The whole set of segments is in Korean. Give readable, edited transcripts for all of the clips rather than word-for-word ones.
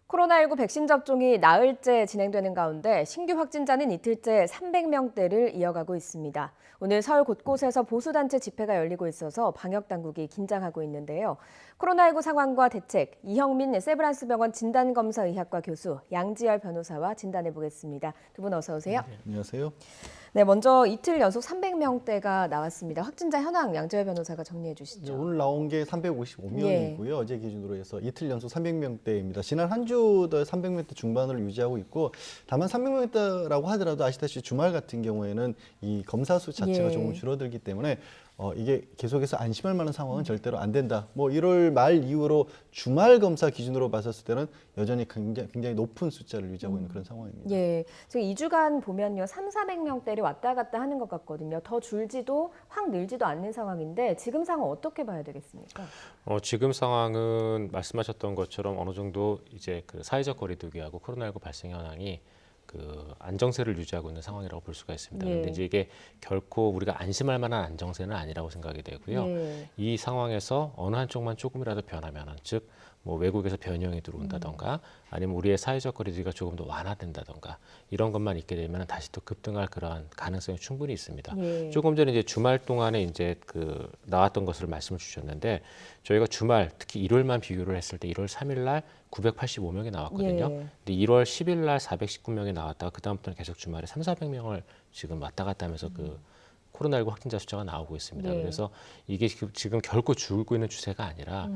코로나19 백신 접종이 나흘째 진행되는 가운데 신규 확진자는 이틀째 300명대를 이어가고 있습니다. 오늘 서울 곳곳에서 보수단체 집회가 열리고 있어서 방역당국이 긴장하고 있는데요. 코로나19 상황과 대책, 이형민 세브란스병원 진단검사의학과 교수, 양지열 변호사와 진단해보겠습니다. 두 분 어서 오세요. 네, 안녕하세요. 네, 먼저 이틀 연속 300명대가 나왔습니다. 확진자 현황 양지열 변호사가 정리해 주시죠. 오늘 나온 게 355명이고요. 어제 기준으로 해서 이틀 연속 300명대입니다. 지난 한 주도 300명대 중반을 유지하고 있고, 다만 300명대라고 하더라도 아시다시피 주말 같은 경우에는 이 검사 수 자체가 조금 줄어들기 때문에 이게 계속해서 안심할 만한 상황은 절대로 안 된다. 1월 말 이후로 주말 검사 기준으로 봤었을 때는 여전히 굉장히 높은 숫자를 유지하고 있는 그런 상황입니다. 예, 지금 2주간 보면요, 300~400명대를 왔다 갔다 하는 것 같거든요. 더 줄지도 확 늘지도 않는 상황인데 지금 상황 어떻게 봐야 되겠습니까? 지금 상황은 말씀하셨던 것처럼 어느 정도 이제 그 사회적 거리두기하고 코로나19 발생 현황이 그 안정세를 유지하고 있는 상황이라고 볼 수가 있습니다. 그런데 이제 이게 결코 우리가 안심할 만한 안정세는 아니라고 생각이 되고요. 이 상황에서 어느 한쪽만 조금이라도 변하면은, 즉 외국에서 변형이 들어온다던가 아니면 우리의 사회적 거리두기가 조금 더 완화된다던가 이런 것만 있게 되면 다시 또 급등할 그러한 가능성이 충분히 있습니다. 조금 전에 이제 주말 동안에 이제 그 나왔던 것을 말씀을 주셨는데, 저희가 주말 특히 일요일만 비교를 했을 때 1월 3일 날 985명이 나왔거든요. 근데 1월 10일 날 419명이 나왔다가 그다음부터는 계속 주말에 300~400명을 지금 왔다 갔다 하면서 그 코로나19 확진자 숫자가 나오고 있습니다. 그래서 이게 지금 결코 줄고 있는 추세가 아니라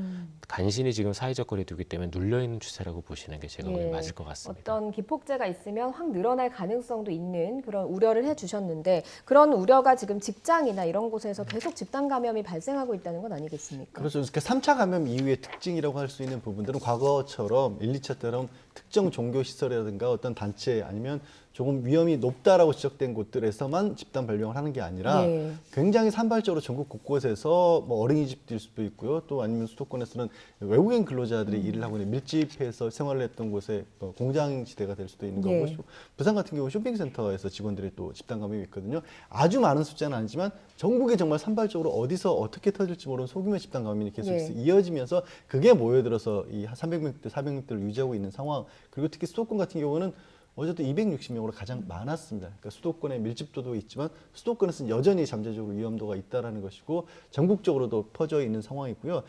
간신히 지금 사회적 거리두기 때문에 눌려있는 추세라고 보시는 게 제가 보기엔 맞을 것 같습니다. 어떤 기폭제가 있으면 확 늘어날 가능성도 있는 그런 우려를 해주셨는데, 그런 우려가 지금 직장이나 이런 곳에서 계속 집단 감염이 발생하고 있다는 건 아니겠습니까? 그렇죠. 그러니까 3차 감염 이후의 특징이라고 할 수 있는 부분들은 과거처럼 1, 2차처럼 특정 종교시설이라든가 어떤 단체 아니면 조금 위험이 높다라고 지적된 곳들에서만 집단 발병을 하는 게 아니라 굉장히 산발적으로 전국 곳곳에서 어린이집일 수도 있고요. 또 아니면 수도권에서는 외국인 근로자들이 일을 하고 있는 밀집해서 생활을 했던 곳에 공장지대가 될 수도 있는 거고, 부산 같은 경우 쇼핑센터에서 직원들이 또 집단 감염이 있거든요. 아주 많은 숫자는 아니지만 전국에 정말 산발적으로 어디서 어떻게 터질지 모르는 소규모 집단 감염이 계속 이어지면서 그게 모여들어서 이 300명대, 400명대를 유지하고 있는 상황. 그리고 특히 수도권 같은 경우는 어제도 260명으로 가장 많았습니다. 그러니까 수도권의 밀집도도 있지만 수도권에서는 여전히 잠재적으로 위험도가 있다라는 것이고 전국적으로도 퍼져 있는 상황이고요.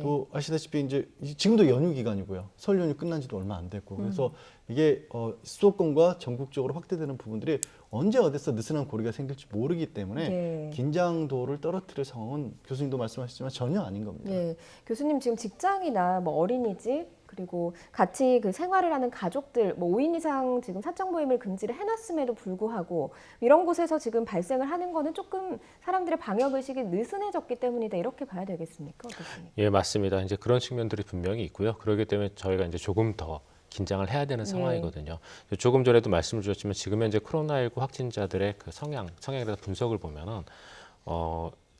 또 아시다시피 이제 지금도 연휴 기간이고요. 설 연휴 끝난 지도 얼마 안 됐고, 그래서 이게 수도권과 전국적으로 확대되는 부분들이 언제 어디서 느슨한 고리가 생길지 모르기 때문에 긴장도를 떨어뜨릴 상황은 교수님도 말씀하셨지만 전혀 아닌 겁니다. 교수님, 지금 직장이나 어린이집 그리고 같이 그 생활을 하는 가족들 5인 이상 지금 사적 모임을 금지를 해놨음에도 불구하고 이런 곳에서 지금 발생을 하는 거는 조금 사람들의 방역 의식이 느슨해졌기 때문이다, 이렇게 봐야 되겠습니까? 어떻습니까? 예, 맞습니다. 이제 그런 측면들이 분명히 있고요. 그렇기 때문에 저희가 이제 조금 더 긴장을 해야 되는 상황이거든요. 조금 전에도 말씀을 주셨지만 지금 현재 코로나19 확진자들의 그 성향에 대해서 분석을 보면은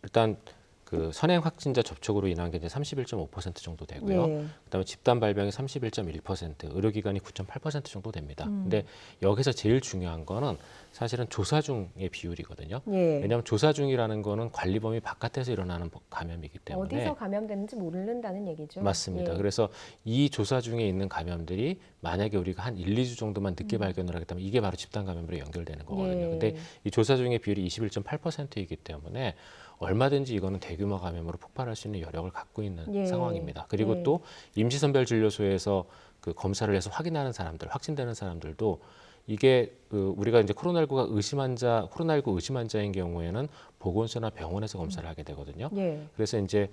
일단 그 선행 확진자 접촉으로 인한 게 이제 31.5% 정도 되고요. 그다음에 집단 발병이 31.1%, 의료기관이 9.8% 정도 됩니다. 근데 여기서 제일 중요한 거는 사실은 조사 중의 비율이거든요. 왜냐하면 조사 중이라는 거는 관리 범위 바깥에서 일어나는 감염이기 때문에 어디서 감염됐는지 모른다는 얘기죠. 맞습니다. 그래서 이 조사 중에 있는 감염들이 만약에 우리가 한 1, 2주 정도만 늦게 발견을 하겠다면 이게 바로 집단 감염으로 연결되는 거거든요. 근데 이 조사 중의 비율이 21.8%이기 때문에 얼마든지 이거는 대규모 감염으로 폭발할 수 있는 여력을 갖고 있는 상황입니다. 그리고 또 임시선별진료소에서 그 검사를 해서 확인하는 사람들, 확진되는 사람들도 이게 우리가 이제 코로나19 의심 환자인 경우에는 보건소나 병원에서 검사를 하게 되거든요. 그래서 이제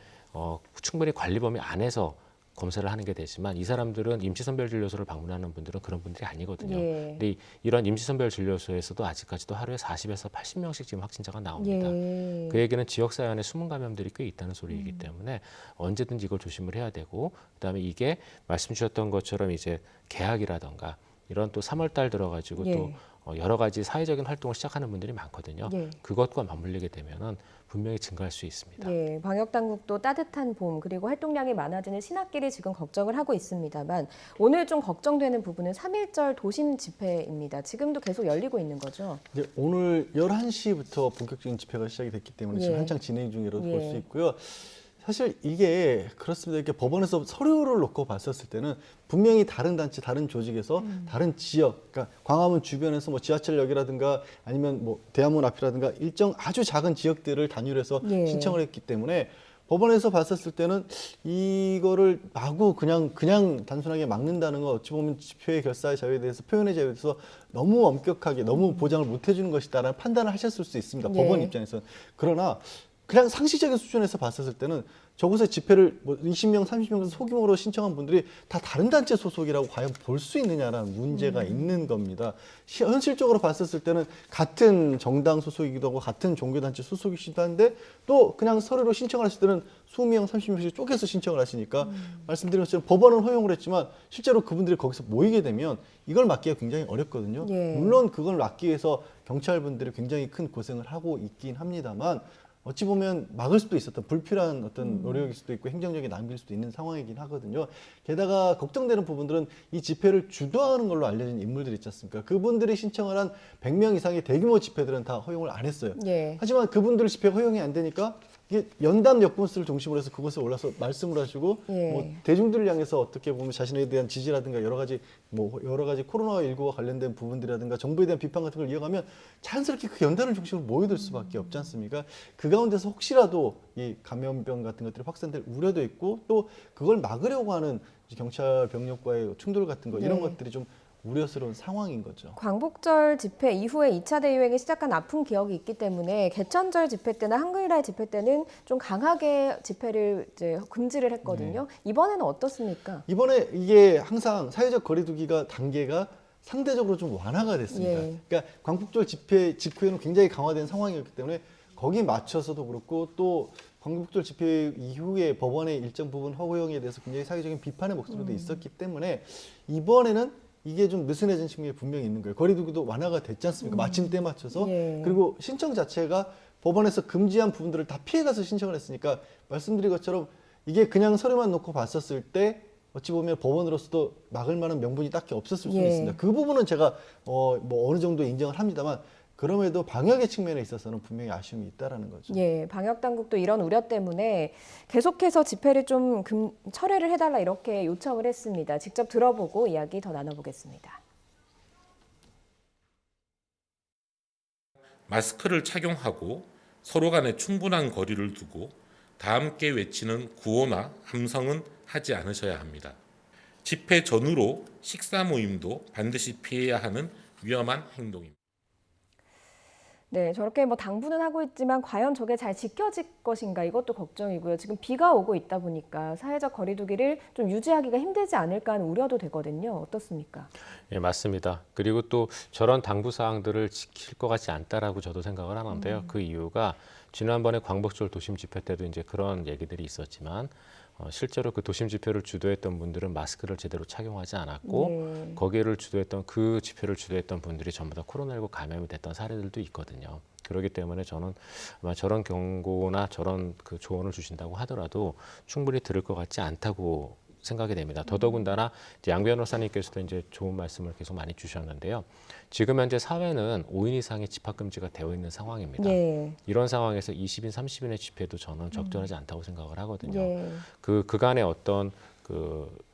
충분히 관리 범위 안에서 검사를 하는 게 되지만 이 사람들은 임시선별진료소를 방문하는 분들은 그런 분들이 아니거든요. 근데 이런 임시선별진료소에서도 아직까지도 하루에 40에서 80명씩 지금 확진자가 나옵니다. 그 얘기는 지역사회 안에 숨은 감염들이 꽤 있다는 소리이기 때문에 언제든지 이걸 조심을 해야 되고, 그다음에 이게 말씀 주셨던 것처럼 이제 개학이라던가 이런 또 3월 달 들어가지고 또 여러 가지 사회적인 활동을 시작하는 분들이 많거든요. 그것과 맞물리게 되면은 분명히 증가할 수 있습니다. 방역 당국도 따뜻한 봄 그리고 활동량이 많아지는 신학기를 지금 걱정을 하고 있습니다만, 오늘 좀 걱정되는 부분은 3.1절 도심 집회입니다. 지금도 계속 열리고 있는 거죠? 오늘 11시부터 본격적인 집회가 시작이 됐기 때문에 지금 한창 진행 중이라고 볼 수 있고요. 사실 이게 그렇습니다. 이렇게 법원에서 서류를 놓고 봤었을 때는 분명히 다른 단체, 다른 조직에서 다른 지역, 그러니까 광화문 주변에서 뭐 지하철역이라든가 아니면 뭐 대한문 앞이라든가 일정 아주 작은 지역들을 단위로 해서 예. 신청을 했기 때문에 법원에서 봤었을 때는 이거를 마구 그냥 단순하게 막는다는 건 어찌 보면 집회의 결사의 자유에 대해서 표현의 자유에 대해서 너무 엄격하게 너무 보장을 못 해주는 것이다라는 판단을 하셨을 수 있습니다. 예. 법원 입장에서는. 그러나 그냥 상식적인 수준에서 봤었을 때는 저곳에 집회를 뭐 20명, 30명 소규모로 신청한 분들이 다 다른 단체 소속이라고 과연 볼 수 있느냐라는 문제가 있는 겁니다. 현실적으로 봤었을 때는 같은 정당 소속이기도 하고 같은 종교단체 소속이기도 한데 또 그냥 서류로 신청을 했을 때는 20명, 30명씩 쪼개서 신청을 하시니까 말씀드린 것처럼 법원은 허용을 했지만 실제로 그분들이 거기서 모이게 되면 이걸 막기가 굉장히 어렵거든요. 예. 물론 그걸 막기 위해서 경찰분들이 굉장히 큰 고생을 하고 있긴 합니다만 어찌 보면 막을 수도 있었던 불필요한 어떤 노력일 수도 있고 행정적인 낭비일 수도 있는 상황이긴 하거든요. 게다가 걱정되는 부분들은 이 집회를 주도하는 걸로 알려진 인물들이 있지 않습니까? 그분들이 신청을 한 100명 이상의 대규모 집회들은 다 허용을 안 했어요. 예. 하지만 그분들 집회가 허용이 안 되니까 이게 연담 역분수를 중심으로 해서 그곳에 올라서 말씀을 하시고 예. 뭐 대중들을 향해서 어떻게 보면 자신에 대한 지지라든가 여러 가지 코로나19와 관련된 부분들이라든가 정부에 대한 비판 같은 걸 이어가면 자연스럽게 그 연단을 중심으로 모여들 수밖에 없지 않습니까? 그 가운데서 혹시라도 이 감염병 같은 것들이 확산될 우려도 있고 또 그걸 막으려고 하는 경찰 병력과의 충돌 같은 거 이런 네. 것들이 좀 우려스러운 상황인 거죠. 광복절 집회 이후에 2차 대유행이 시작한 아픈 기억이 있기 때문에 개천절 집회 때나 한글날 집회 때는 좀 강하게 집회를 이제 금지를 했거든요. 이번에는 어떻습니까? 이번에 이게 항상 사회적 거리두기가 단계가 상대적으로 좀 완화가 됐습니다. 예. 그러니까 광복절 집회 직후에는 굉장히 강화된 상황이었기 때문에 거기에 맞춰서도 그렇고 또 광복절 집회 이후에 법원의 일정 부분 허용에 대해서 굉장히 사회적인 비판의 목소리도 있었기 때문에 이번에는 이게 좀 느슨해진 측면이 분명히 있는 거예요. 거리두기도 완화가 됐지 않습니까? 마침 때 맞춰서. 예. 그리고 신청 자체가 법원에서 금지한 부분들을 다 피해가서 신청을 했으니까 말씀드린 것처럼 이게 그냥 서류만 놓고 봤었을 때 어찌 보면 법원으로서도 막을 만한 명분이 딱히 없었을 수도 예. 있습니다. 그 부분은 제가 뭐 어느 정도 인정을 합니다만 그럼에도 방역의 측면에 있어서는 분명히 아쉬움이 있다라는 거죠. 예, 방역 당국도 이런 우려 때문에 계속해서 집회를 좀 철회를 해달라 이렇게 요청을 했습니다. 직접 들어보고 이야기 더 나눠보겠습니다. 마스크를 착용하고 서로 간에 충분한 거리를 두고 다 함께 외치는 구호나 함성은 하지 않으셔야 합니다. 집회 전후로 식사 모임도 반드시 피해야 하는 위험한 행동입니다. 네, 저렇게 뭐 당부는 하고 있지만 과연 저게 잘 지켜질 것인가 이것도 걱정이고요. 지금 비가 오고 있다 보니까 사회적 거리두기를 좀 유지하기가 힘들지 않을까 하는 우려도 되거든요. 어떻습니까? 예, 맞습니다. 그리고 또 저런 당부 사항들을 지킬 것 같지 않다라고 저도 생각을 하는데요. 그 이유가 지난번에 광복절 도심 집회 때도 이제 그런 얘기들이 있었지만 실제로 그 도심 집회를 주도했던 분들은 마스크를 제대로 착용하지 않았고 네. 거기를 주도했던 그 집회를 주도했던 분들이 전부 다 코로나19 감염이 됐던 사례들도 있거든요. 그렇기 때문에 저는 아마 저런 경고나 저런 그 조언을 주신다고 하더라도 충분히 들을 것 같지 않다고 생각이 됩니다. 더더군다나 이제 양 변호사님께서도 이제 좋은 말씀을 계속 많이 주셨는데요. 지금 현재 사회는 5인 이상의 집합 금지가 되어 있는 상황입니다. 예. 이런 상황에서 20인, 30인의 집회도 저는 적절하지 않다고 생각을 하거든요. 예. 그간의 어떤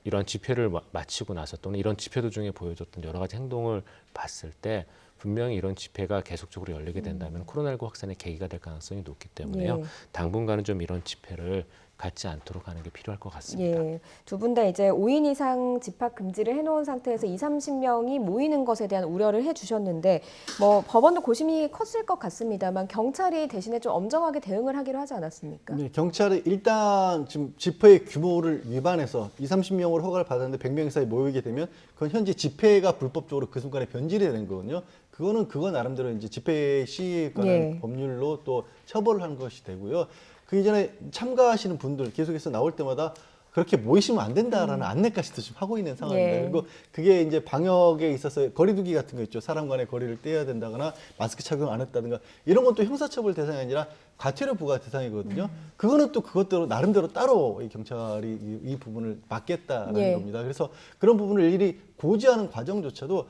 이런 집회를 마치고 나서 또는 이런 집회 도중에 보여줬던 여러 가지 행동을 봤을 때 분명히 이런 집회가 계속적으로 열리게 된다면 코로나19 확산의 계기가 될 가능성이 높기 때문에요. 예. 당분간은 좀 이런 집회를 갖지 않도록 하는 게 필요할 것 같습니다. 예, 두 분 다 이제 5인 이상 집합 금지를 해놓은 상태에서 20, 30명이 모이는 것에 대한 우려를 해주셨는데 뭐 법원도 고심이 컸을 것 같습니다만 경찰이 대신에 좀 엄정하게 대응을 하기로 하지 않았습니까? 네, 경찰이 일단 지금 집회의 규모를 위반해서 20, 30명으로 허가를 받았는데 100명 이상이 모이게 되면 그건 현재 집회가 불법적으로 그 순간에 변질이 되는 거거든요. 그거 나름대로 이제 집회 시위에 관한 예. 법률로 또 처벌을 하는 것이 되고요. 그 이전에 참가하시는 분들 계속해서 나올 때마다 그렇게 모이시면 안 된다라는 안내까지도 지금 하고 있는 상황입니다. 예. 그리고 그게 이제 방역에 있어서 거리두기 같은 거 있죠. 사람 간의 거리를 떼야 된다거나 마스크 착용 안 했다든가 이런 것도 형사처벌 대상이 아니라 과태료 부과 대상이거든요. 그거는 또 그것대로 나름대로 따로 이 경찰이 이 부분을 막겠다라는 예. 겁니다. 그래서 그런 부분을 일일이 고지하는 과정조차도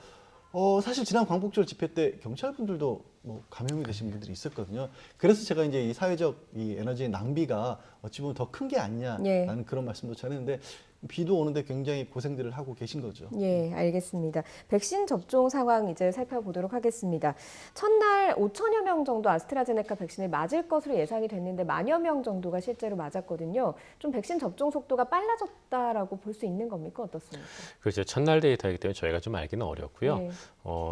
사실 지난 광복절 집회 때 경찰분들도 뭐 감염이 되신 분들이 있었거든요. 그래서 제가 이제 이 사회적 이 에너지 낭비가 어찌 보면 더 큰 게 아니냐라는 예. 그런 말씀도 전했는데 비도 오는데 굉장히 고생들을 하고 계신 거죠. 예, 알겠습니다. 백신 접종 상황 이제 살펴보도록 하겠습니다. 첫날 5천여 명 정도 아스트라제네카 백신을 맞을 것으로 예상이 됐는데 만여 명 정도가 실제로 맞았거든요. 좀 백신 접종 속도가 빨라졌다라고 볼 수 있는 겁니까? 어떻습니까? 그렇죠. 첫날 데이터이기 때문에 저희가 좀 알기는 어렵고요. 네.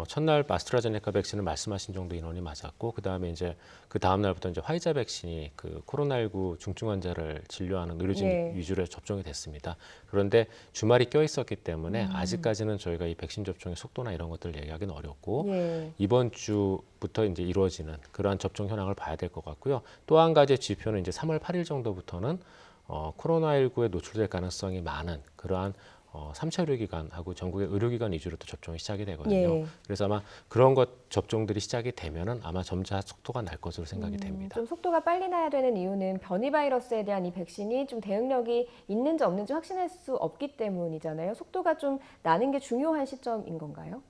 첫날 아스트라제네카 백신을 말씀하신 정도 인원이 맞았고, 그 다음에 이제 그 다음 날부터 이제 화이자 백신이 그 코로나19 중증 환자를 진료하는 의료진 네. 위주로 접종이 됐습니다. 그런데 주말이 껴 있었기 때문에 아직까지는 저희가 이 백신 접종의 속도나 이런 것들을 얘기하기는 어렵고 예. 이번 주부터 이제 이루어지는 그러한 접종 현황을 봐야 될 것 같고요. 또 한 가지 지표는 이제 3월 8일 정도부터는 코로나19에 노출될 가능성이 많은 그러한 3차 의료기관하고 전국의 의료기관 위주로 또 접종이 시작이 되거든요. 예. 그래서 아마 그런 것 접종들이 시작이 되면은 아마 점차 속도가 날 것으로 생각이 됩니다. 좀 속도가 빨리 나야 되는 이유는 변이 바이러스에 대한 이 백신이 좀 대응력이 있는지 없는지 확신할 수 없기 때문이잖아요. 속도가 좀 나는 게 중요한 시점인 건가요?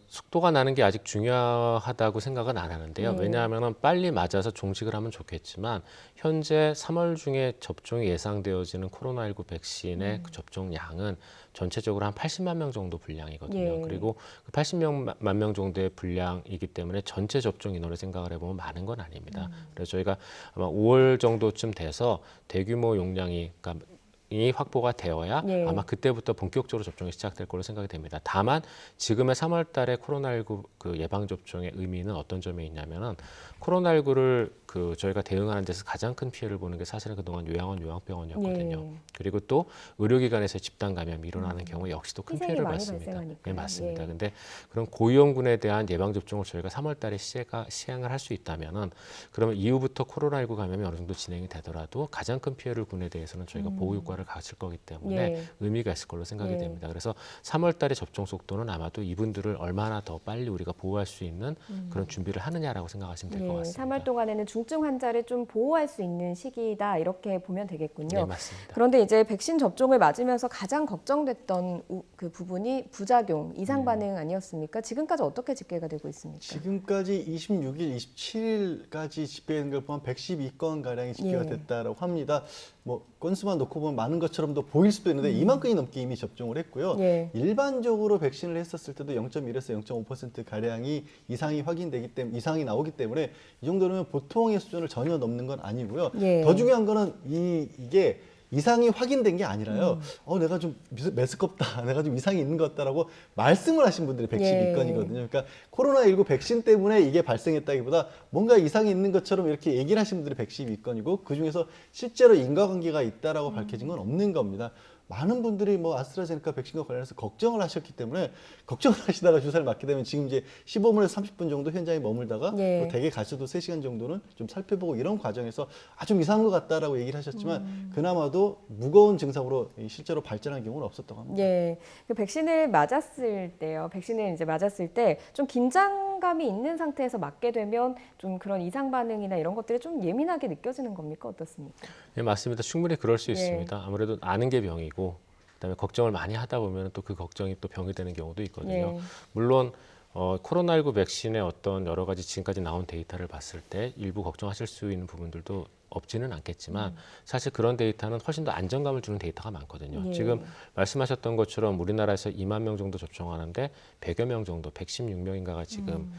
속도가 나는 게 아직 중요하다고 생각은 안 하는데요. 네. 왜냐하면 빨리 맞아서 종식을 하면 좋겠지만 현재 3월 중에 접종이 예상되어지는 코로나19 백신의 그 접종량은 전체적으로 한 80만 명 정도 분량이거든요. 예. 그리고 그 80만 명 정도의 분량이기 때문에 전체 접종 인원을 생각을 해보면 많은 건 아닙니다. 그래서 저희가 아마 5월 정도쯤 돼서 대규모 용량이 그러니까 이 확보가 되어야 예. 아마 그때부터 본격적으로 접종이 시작될 걸로 생각이 됩니다. 다만 지금의 3월 달에 코로나19 그 예방 접종의 의미는 어떤 점에 있냐면은 코로나19를 그 저희가 대응하는 데서 가장 큰 피해를 보는 게 사실은 그동안 요양원, 요양병원이었거든요. 예. 그리고 또 의료기관에서 집단 감염이 일어나는 경우 역시도 큰 희생이 피해를 많이 받습니다. 발생하니까요. 네, 맞습니다. 예. 근데 그런 고위험군에 대한 예방 접종을 저희가 3월 달에 시행을 할 수 있다면은 그러면 이후부터 코로나19 감염이 어느 정도 진행이 되더라도 가장 큰 피해를 군에 대해서는 저희가 보호 효과를 가질 거기 때문에 예. 의미가 있을 걸로 생각이 예. 됩니다. 그래서 3월 달에 접종 속도는 아마도 이분들을 얼마나 더 빨리 우리가 보호할 수 있는 그런 준비를 하느냐라고 생각하시면 될 것 예, 같습니다. 3월 동안에는 중증 환자를 좀 보호할 수 있는 시기다 이렇게 보면 되겠군요. 네, 맞습니다. 그런데 이제 백신 접종을 맞으면서 가장 걱정됐던 그 부분이 부작용, 이상 반응 아니었습니까? 지금까지 어떻게 집계가 되고 있습니까? 지금까지 26일, 27일까지 집계된 걸 보면 112건 가량이 집계가 예. 됐다라고 합니다. 뭐 건수만 놓고 보면 많은 것처럼도 보일 수도 있는데 이만큼이 넘게 이미 접종을 했고요. 예. 일반적으로 백신을 했었을 때도 0.1에서 0.5% 가량이 이상이 확인되기 때문에 이상이 나오기 때문에 이 정도면 보통의 수준을 전혀 넘는 건 아니고요. 예. 더 중요한 거는 이게 이상이 확인된 게 아니라요. 내가 좀 메스껍다. 내가 좀 이상이 있는 것 같다라고 말씀을 하신 분들이 112건이거든요. 그러니까 코로나19 백신 때문에 이게 발생했다기보다 뭔가 이상이 있는 것처럼 이렇게 얘기를 하신 분들이 112건이고 그중에서 실제로 인과관계가 있다라고 밝혀진 건 없는 겁니다. 많은 분들이 뭐 아스트라제네카 백신과 관련해서 걱정을 하셨기 때문에 걱정을 하시다가 주사를 맞게 되면 지금 이제 15분에서 30분 정도 현장에 머물다가 예. 또 댁에 가셔도 3시간 정도는 좀 살펴보고 이런 과정에서 좀 이상한 것 같다라고 얘기를 하셨지만 그나마도 무거운 증상으로 실제로 발전한 경우는 없었다고 합니다. 예, 그 백신을 맞았을 때요. 백신을 이제 맞았을 때 좀 긴장감이 있는 상태에서 맞게 되면 좀 그런 이상 반응이나 이런 것들이 좀 예민하게 느껴지는 겁니까? 어떻습니까? 네, 맞습니다. 충분히 그럴 수 예. 있습니다. 아무래도 아는 게 병이고 그다음에 걱정을 많이 하다 보면 또 그 걱정이 또 병이 되는 경우도 있거든요. 예. 물론 코로나19 백신의 어떤 여러 가지 지금까지 나온 데이터를 봤을 때 일부 걱정하실 수 있는 부분들도 없지는 않겠지만 사실 그런 데이터는 훨씬 더 안정감을 주는 데이터가 많거든요. 예. 지금 말씀하셨던 것처럼 우리나라에서 2만 명 정도 접종하는데 100여 명 정도, 116명인가가 지금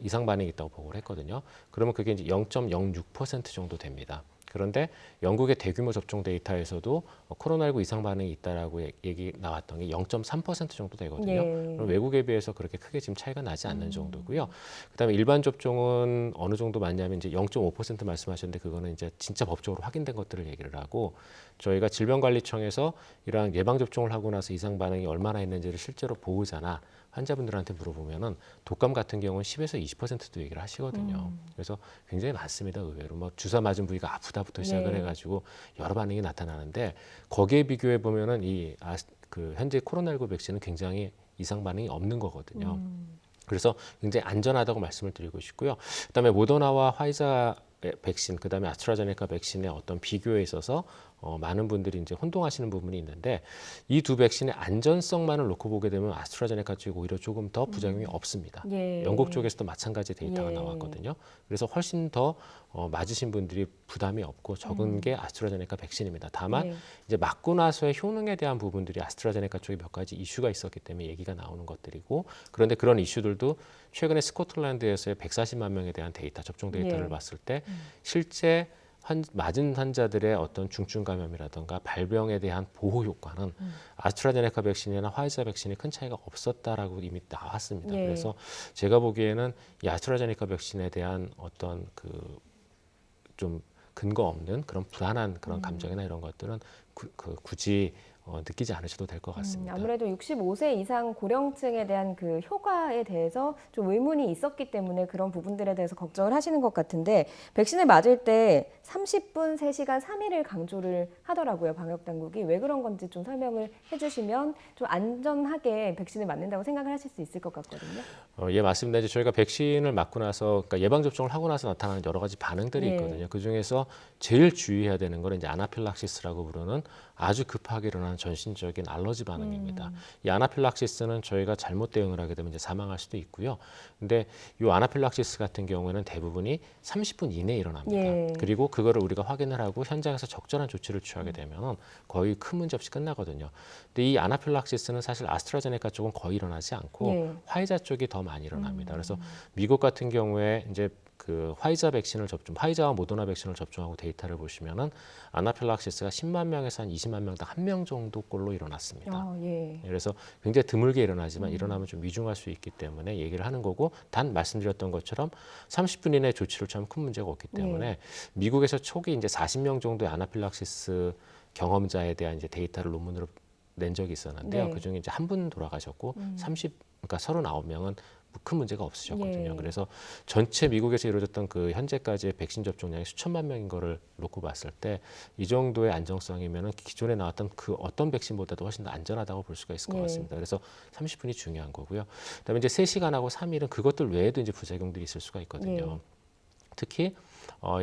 이상 반응이 있다고 보고를 했거든요. 그러면 그게 이제 0.06% 정도 됩니다. 그런데 영국의 대규모 접종 데이터에서도 코로나19 이상 반응이 있다라고 얘기 나왔던 게 0.3% 정도 되거든요. 예. 그럼 외국에 비해서 그렇게 크게 지금 차이가 나지 않는 정도고요. 그다음에 일반 접종은 어느 정도 맞냐면 이제 0.5% 말씀하셨는데 그거는 이제 진짜 법적으로 확인된 것들을 얘기를 하고 저희가 질병관리청에서 이러한 예방 접종을 하고 나서 이상 반응이 얼마나 있는지를 실제로 보호자나 환자분들한테 물어보면은 독감 같은 경우는 10에서 20%도 얘기를 하시거든요. 그래서 굉장히 많습니다. 의외로 뭐 주사 맞은 부위가 아프다부터 시작을 네. 해가지고 여러 반응이 나타나는데 거기에 비교해 보면은 그 현재 코로나19 백신은 굉장히 이상 반응이 없는 거거든요. 그래서 굉장히 안전하다고 말씀을 드리고 싶고요. 그다음에 모더나와 화이자 백신, 그다음에 아스트라제네카 백신의 어떤 비교에 있어서 많은 분들이 이제 혼동하시는 부분이 있는데 이 두 백신의 안전성만을 놓고 보게 되면 아스트라제네카 쪽이 오히려 조금 더 부작용이 없습니다. 예. 영국 쪽에서도 마찬가지 데이터가 예. 나왔거든요. 그래서 훨씬 더 맞으신 분들이 부담이 없고 적은 게 아스트라제네카 백신입니다. 다만 예. 이제 맞고 나서의 효능에 대한 부분들이 아스트라제네카 쪽에 몇 가지 이슈가 있었기 때문에 얘기가 나오는 것들이고 그런데 그런 이슈들도 최근에 스코틀랜드에서의 140만 명에 대한 데이터, 접종 데이터를 예. 봤을 때 실제 맞은 환자들의 어떤 중증 감염이라든가 발병에 대한 보호 효과는 아스트라제네카 백신이나 화이자 백신이 큰 차이가 없었다라고 이미 나왔습니다. 예. 그래서 제가 보기에는 이 아스트라제네카 백신에 대한 어떤 그 좀 근거 없는 그런 불안한 그런 감정이나 이런 것들은 굳이 느끼지 않으셔도 될 것 같습니다. 아무래도 65세 이상 고령층에 대한 그 효과에 대해서 좀 의문이 있었기 때문에 그런 부분들에 대해서 걱정을 하시는 것 같은데 백신을 맞을 때 30분, 3시간, 3일을 강조를 하더라고요. 방역 당국이. 왜 그런 건지 좀 설명을 해주시면 좀 안전하게 백신을 맞는다고 생각을 하실 수 있을 것 같거든요. 예, 맞습니다. 이제 저희가 백신을 맞고 나서 그러니까 예방 접종을 하고 나서 나타나는 여러 가지 반응들이 예. 있거든요. 그 중에서 제일 주의해야 되는 건 이제 아나필락시스라고 부르는 아주 급하게 일어나는 전신적인 알러지 반응입니다. 이 아나필락시스는 저희가 잘못 대응을 하게 되면 이제 사망할 수도 있고요. 근데 이 아나필락시스 같은 경우에는 대부분이 30분 이내에 일어납니다. 예. 그리고 그거를 우리가 확인을 하고 현장에서 적절한 조치를 취하게 되면 거의 큰 문제 없이 끝나거든요. 근데 이 아나필락시스는 사실 아스트라제네카 쪽은 거의 일어나지 않고 예. 화이자 쪽이 더 많이 일어납니다. 그래서 미국 같은 경우에 이제 그 화이자 백신을 화이자와 모더나 백신을 접종하고 데이터를 보시면은 아나필락시스가 10만 명에서 한 20만 명당 1명 정도꼴로 일어났습니다. 예. 그래서 굉장히 드물게 일어나지만 일어나면 좀 위중할 수 있기 때문에 얘기를 하는 거고 단 말씀드렸던 것처럼 30분 이내 조치를 취하면 큰 문제가 없기 때문에 미국에서 초기 이제 40명 정도의 아나필락시스 경험자에 대한 이제 데이터를 논문으로 낸 적이 있었는데요. 네. 그중에 이제 한 분 돌아가셨고 그러니까 39명은 큰 문제가 없으셨거든요. 예. 그래서 전체 미국에서 이루어졌던 그 현재까지의 백신 접종량이 수천만 명인 거를 놓고 봤을 때 이 정도의 안정성이면은 기존에 나왔던 그 어떤 백신보다도 훨씬 더 안전하다고 볼 수가 있을 것 예. 같습니다. 그래서 30분이 중요한 거고요. 그다음에 이제 3시간하고 3일은 그것들 외에도 이제 부작용들이 있을 수가 있거든요. 예. 특히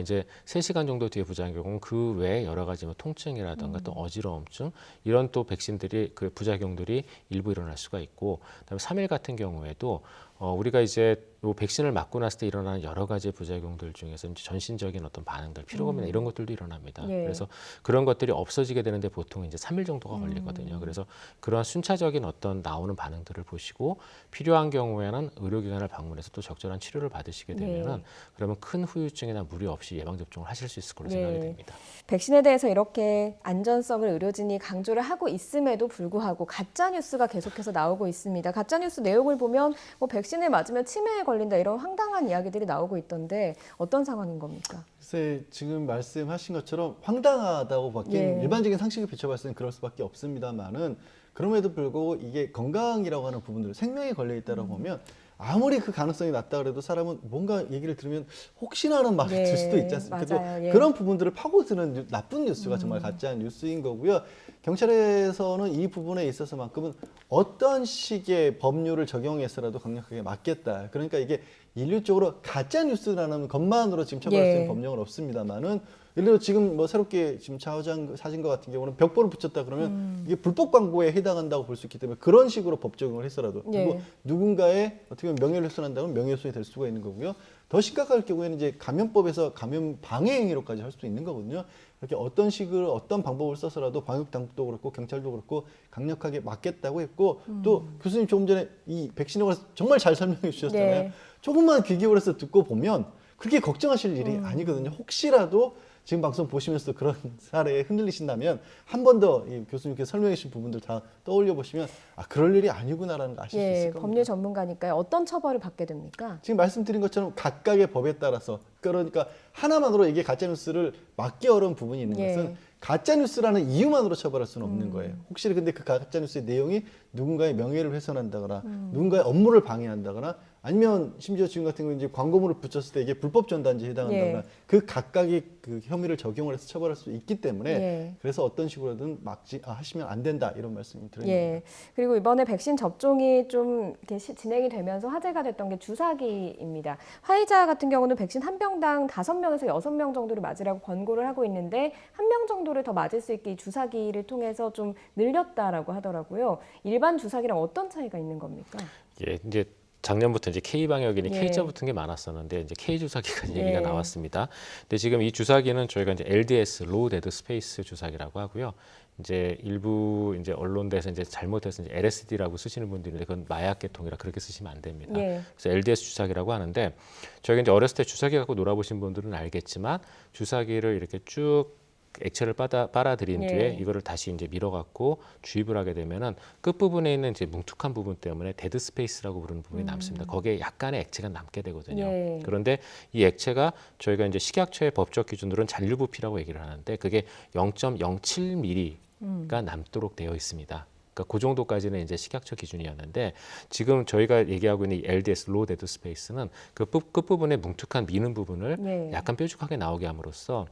이제 3시간 정도 뒤에 부작용은 그 외에 여러 가지 뭐 통증이라든가 또 어지러움증 이런 또 백신들이 그 부작용들이 일부 일어날 수가 있고 그다음에 3일 같은 경우에도 우리가 이제 요 백신을 맞고 났을 때 일어나는 여러 가지 부작용들 중에서 이제 전신적인 어떤 반응들, 피로감이나 이런 것들도 일어납니다. 예. 그래서 그런 것들이 없어지게 되는데 보통 이제 3일 정도가 걸리거든요. 그래서 그러한 순차적인 어떤 나오는 반응들을 보시고 필요한 경우에는 의료기관을 방문해서 또 적절한 치료를 받으시게 되면은 그러면 큰 후유증이나 무리 없이 예방 접종을 하실 수 있을 걸로 생각이 됩니다. 백신에 대해서 이렇게 안전성을 의료진이 강조를 하고 있음에도 불구하고 가짜 뉴스가 계속해서 나오고 있습니다. 가짜 뉴스 내용을 보면 뭐 백신을 맞으면 치매에 걸린다 이런 황당한 이야기들이 나오고 있던데 어떤 상황인 겁니까? 글쎄 지금 말씀하신 것처럼 황당하다고 밖에 일반적인 상식을 비춰봤을 땐 그럴 수밖에 없습니다만은 그럼에도 불구하고 이게 건강이라고 하는 부분들 생명이 걸려 있다라고 보면 아무리 그 가능성이 낮다 그래도 사람은 뭔가 얘기를 들으면 혹시나 하는 마음이 들 수도 있지 않습니까? 맞아요. 또 그런 부분들을 파고드는 나쁜 뉴스가 정말 가짜 뉴스인 거고요. 경찰에서는 이 부분에 있어서만큼은 어떤 식의 법률을 적용해서라도 강력하게 막겠다. 그러니까 이게 일률적으로 가짜 뉴스라는 것만으로 지금 처벌할 수 있는 법령은 없습니다만은 예를 들어 지금 뭐 새롭게 지금 사진 것 같은 경우는 벽보를 붙였다 그러면 이게 불법 광고에 해당한다고 볼 수 있기 때문에 그런 식으로 법 적용을 해서라도 그리고 누군가의 어떻게 보면 명예를 훼손한다면 명예훼손이 될 수가 있는 거고요. 더 심각할 경우에는 이제 감염법에서 감염 방해 행위로까지 할 수도 있는 거거든요. 이렇게 어떤 식으로 어떤 방법을 써서라도 방역 당국도 그렇고 경찰도 그렇고 강력하게 막겠다고 했고 또 교수님 조금 전에 이 백신에 관해서 정말 잘 설명해 주셨잖아요. 조금만 귀 기울여서 듣고 보면 그렇게 걱정하실 일이 아니거든요. 혹시라도 지금 방송 보시면서 그런 사례에 흔들리신다면 한 번 더 교수님께서 설명해 주신 부분들 다 떠올려 보시면 아 그럴 일이 아니구나라는 걸 아실 수 있을 겁니다. 법률 전문가니까요. 어떤 처벌을 받게 됩니까? 지금 말씀드린 것처럼 각각의 법에 따라서 그러니까 하나만으로 이게 가짜뉴스를 막기 어려운 부분이 있는 것은 가짜뉴스라는 이유만으로 처벌할 수는 없는 거예요. 혹시 근데 그 가짜뉴스의 내용이 누군가의 명예를 훼손한다거나 누군가의 업무를 방해한다거나 아니면 심지어 지금 같은 경우 이제 광고물을 붙였을 때 이게 불법 전단지에 해당한다거나 예. 그 각각의 그 혐의를 적용을 해서 처벌할 수 있기 때문에 예. 그래서 어떤 식으로든 하시면 안 된다 이런 말씀이 드립니다. 예. 그리고 이번에 백신 접종이 좀 이렇게 진행이 되면서 화제가 됐던 게 주사기입니다. 화이자 같은 경우는 백신 한 병당 5명에서 6명 정도를 맞으라고 권고를 하고 있는데 1명 정도를 더 맞을 수 있게 이 주사기를 통해서 좀 늘렸다라고 하더라고요. 일반 주사기랑 어떤 차이가 있는 겁니까? 예, 이제 작년부터 이제 K 방역이니 예. K자 붙은 게 많았었는데 이제 K 주사기까지 예. 얘기가 나왔습니다. 근데 지금 이 주사기는 저희가 이제 LDS (Low Dead Space) 주사기라고 하고요. 이제 일부 이제 언론에서 이제 잘못해서 이제 LSD라고 쓰시는 분들인데 그건 마약 계통이라 그렇게 쓰시면 안 됩니다. 예. 그래서 LDS 주사기라고 하는데 저희가 이제 어렸을 때 주사기 갖고 놀아보신 분들은 알겠지만 주사기를 이렇게 쭉 액체를 빨아들인 예. 뒤에 이거를 다시 이제 밀어갖고 주입을 하게 되면은 끝 부분에 있는 이제 뭉툭한 부분 때문에 데드 스페이스라고 부르는 부분이 남습니다. 거기에 약간의 액체가 남게 되거든요. 예. 그런데 이 액체가 저희가 이제 식약처의 법적 기준으로는 잔류부피라고 얘기를 하는데 그게 0.07mm가 남도록 되어 있습니다. 그러니까 그 정도까지는 이제 식약처 기준이었는데 지금 저희가 얘기하고 있는 이 LDS (Low Dead Space는 그 끝 부분에 뭉툭한 미는 부분을 예. 약간 뾰족하게 나오게 함으로써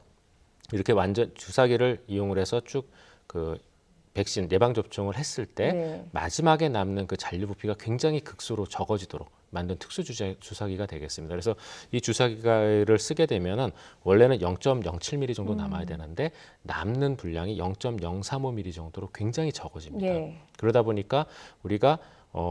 이렇게 완전 주사기를 이용을 해서 쭉 그 백신 예방 접종을 했을 때 네. 마지막에 남는 그 잔류 부피가 굉장히 극소로 적어지도록 만든 특수 주사기가 되겠습니다. 그래서 이 주사기를 쓰게 되면은 원래는 0.07mm 정도 남아야 되는데 남는 분량이 0.035mm 정도로 굉장히 적어집니다. 예. 그러다 보니까 우리가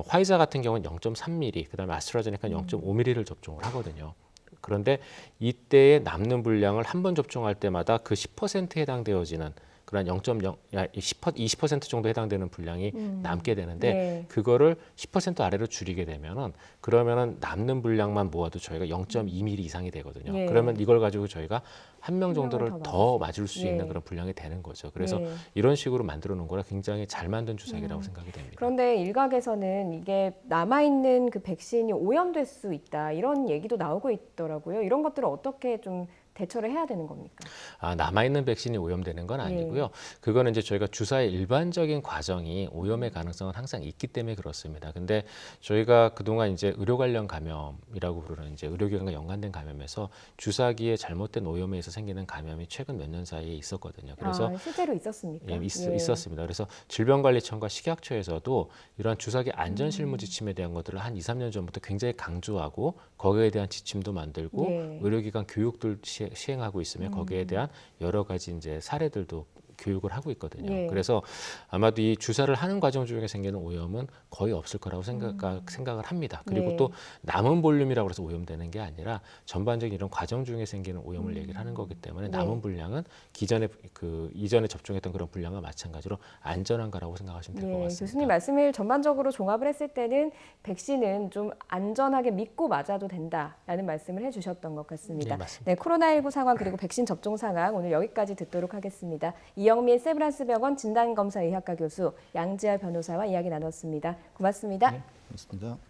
화이자 같은 경우는 0.3mm, 그다음에 아스트라제네카는 0.5mm를 접종을 하거든요. 그런데 이때에 남는 분량을 한 번 접종할 때마다 그 10%에 해당되어지는 그런 20% 정도 해당되는 분량이 남게 되는데 네. 그거를 10% 아래로 줄이게 되면은 그러면은 남는 분량만 모아도 저희가 0.2mm 이상이 되거든요. 예. 그러면 이걸 가지고 저희가 한 명 한 명을 정도를 더 더 맞을 수 예. 있는 그런 분량이 되는 거죠. 그래서 예. 이런 식으로 만들어 놓은 거라 굉장히 잘 만든 주사기라고 생각이 됩니다. 그런데 일각에서는 이게 남아있는 그 백신이 오염될 수 있다 이런 얘기도 나오고 있더라고요. 이런 것들을 어떻게 좀 대처를 해야 되는 겁니까? 남아있는 백신이 오염되는 건 아니고요. 그거는 이제 저희가 주사의 일반적인 과정이 오염의 가능성은 항상 있기 때문에 그렇습니다. 근데 저희가 그동안 이제 의료 관련 감염이라고 부르는 이제 의료기관과 연관된 감염에서 주사기에 잘못된 오염에 의해서 생기는 감염이 최근 몇 년 사이에 있었거든요. 그래서 실제로 있었습니까? 예, 있었습니다. 그래서 질병관리청과 식약처에서도 이러한 주사기 안전 실무 지침에 대한 것들을 한 2, 3년 전부터 굉장히 강조하고 거기에 대한 지침도 만들고 예. 의료기관 교육들 시행하고 있으며 거기에 대한 여러 가지 이제 사례들도 교육을 하고 있거든요. 예. 그래서 아마도 이 주사를 하는 과정 중에 생기는 오염은 거의 없을 거라고 생각을 합니다. 그리고 네. 또 남은 볼륨이라고 해서 오염되는 게 아니라 전반적인 이런 과정 중에 생기는 오염을 얘기를 하는 거기 때문에 남은 네. 분량은 이전에 접종했던 그런 분량과 마찬가지로 안전한 거라고 생각하시면 될 것 예, 같습니다. 교수님 말씀을 전반적으로 종합을 했을 때는 백신은 좀 안전하게 믿고 맞아도 된다라는 말씀을 해주셨던 것 같습니다. 네, 맞습니다. 네, 코로나19 상황 그리고 백신 접종 상황 오늘 여기까지 듣도록 하겠습니다. 이영민 세브란스병원 진단검사의학과 교수 양지열 변호사와 이야기 나눴습니다. 고맙습니다. 고맙습니다.